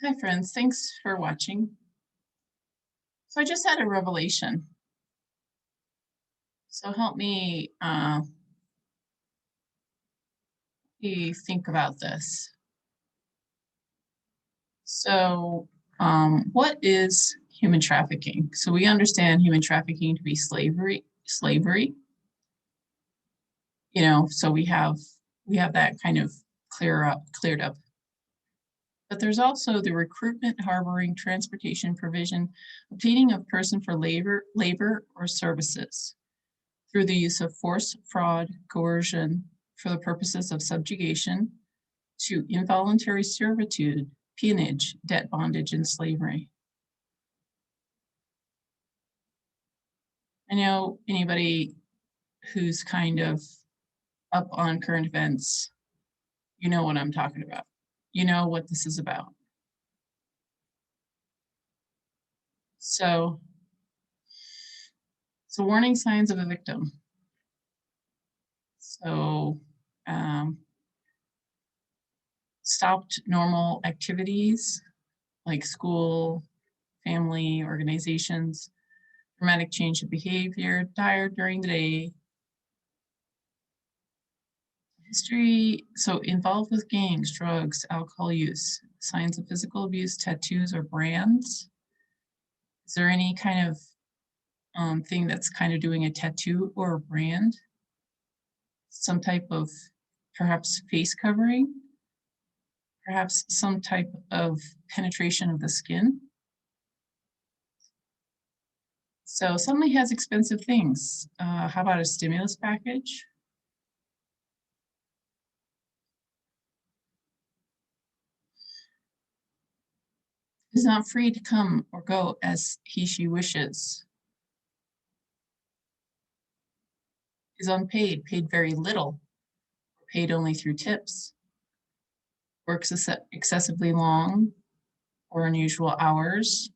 Hi, friends. Thanks for watching. So I just had a revelation. So help me think about this. So what is human trafficking? So we understand human trafficking to be slavery. So we have that kind of cleared up. But there's also the recruitment, harboring, transportation, provision, obtaining of person for labor or services through the use of force, fraud, coercion for the purposes of subjugation to involuntary servitude, peonage, debt, bondage, and slavery. I know anybody who's kind of up on current events, you know what I'm talking about. You know what this is about. So warning signs of a victim. So stopped normal activities like school, family, organizations, dramatic change of behavior, tired during the day. History, so involved with gangs, drugs, alcohol use, signs of physical abuse, tattoos, or brands. Is there any kind of thing that's kind of doing a tattoo or a brand? Some type of perhaps face covering? Perhaps some type of penetration of the skin? So somebody has expensive things. How about a stimulus package? Is not free to come or go as she wishes. Is unpaid, paid very little, or paid only through tips. Works excessively long or unusual hours.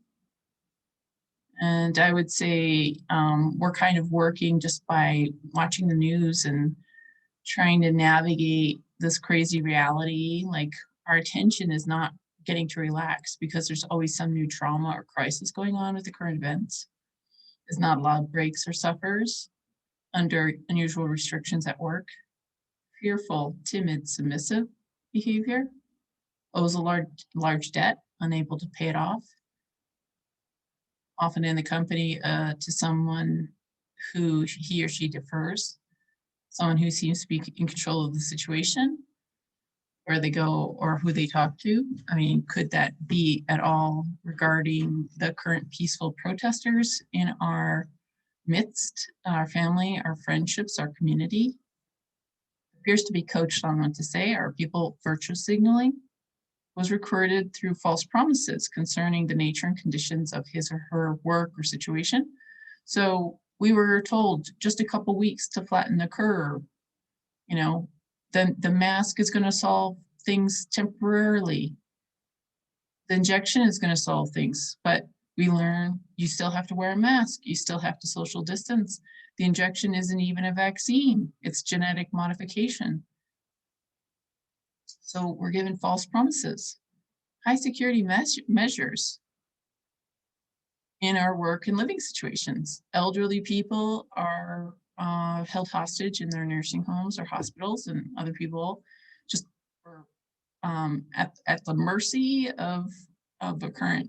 And I would say we're kind of working just by watching the news and trying to navigate this crazy reality. Like our attention is not getting to relax because there's always some new trauma or crisis going on with the current events. There's not allowed breaks or suffers under unusual restrictions at work. Fearful, timid, submissive behavior. Owes a large debt, unable to pay it off. Often in the company to someone who he or she defers. Someone who seems to be in control of the situation, where they go or who they talk to. I mean, could that be at all regarding the current peaceful protesters in our midst, our family, our friendships, our community? Appears to be coached on what to say. Are people virtue signaling? Was recruited through false promises concerning the nature and conditions of his or her work or situation. So we were told just a couple weeks to flatten the curve. You know, then the mask is going to solve things temporarily. The injection is going to solve things, but we learn you still have to wear a mask. You still have to social distance. The injection isn't even a vaccine. It's genetic modification. So we're given false promises. High security measures in our work and living situations. Elderly people are held hostage in their nursing homes or hospitals, and other people just are at the mercy of the current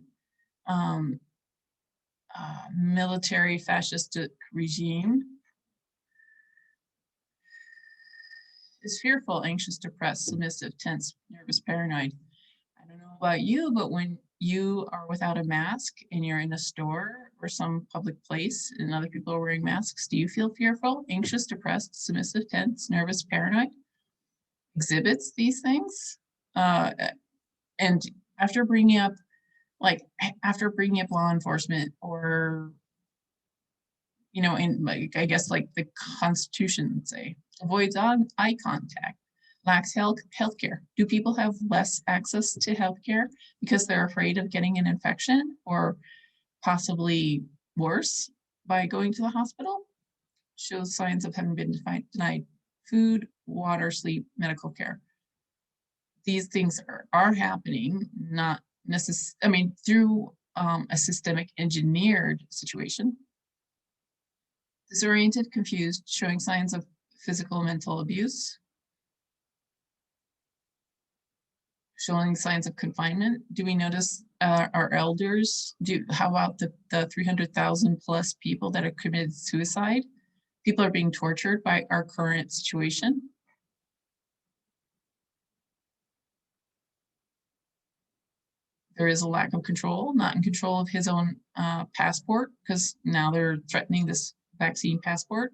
military fascist regime. Is fearful, anxious, depressed, submissive, tense, nervous, paranoid. I don't know about you, but when you are without a mask and you're in a store or some public place and other people are wearing masks, do you feel fearful, anxious, depressed, submissive, tense, nervous, paranoid? Exhibits these things? And after bringing up law enforcement or, you know, in like, I guess like the Constitution would say, avoids eye contact, lacks healthcare. Do people have less access to healthcare because they're afraid of getting an infection or possibly worse by going to the hospital? Shows signs of having been denied food, water, sleep, medical care. These things are happening, not through a systemic engineered situation. Disoriented, confused, showing signs of physical and mental abuse, showing signs of confinement. Do we notice our elders? How about the 300,000 plus people that have committed suicide? People are being tortured by our current situation. There is a lack of control, not in control of his own passport, because now they're threatening this vaccine passport.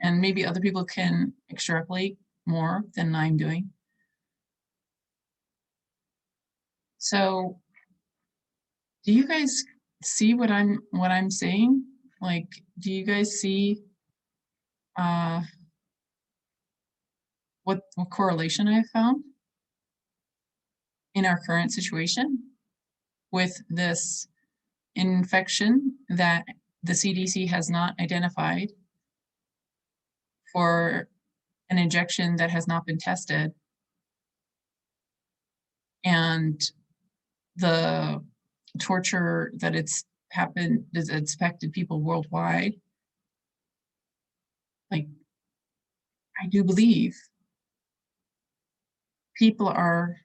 And maybe other people can extrapolate more than I'm doing. So do you guys see what I'm saying? Like, do you guys see what correlation I found in our current situation with this infection that the CDC has not identified, for an injection that has not been tested, and the torture that it's affected people worldwide? Like, I do believe people are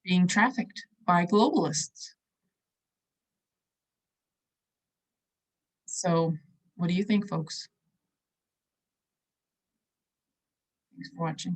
being trafficked by globalists. So what do you think, folks? Thanks for watching.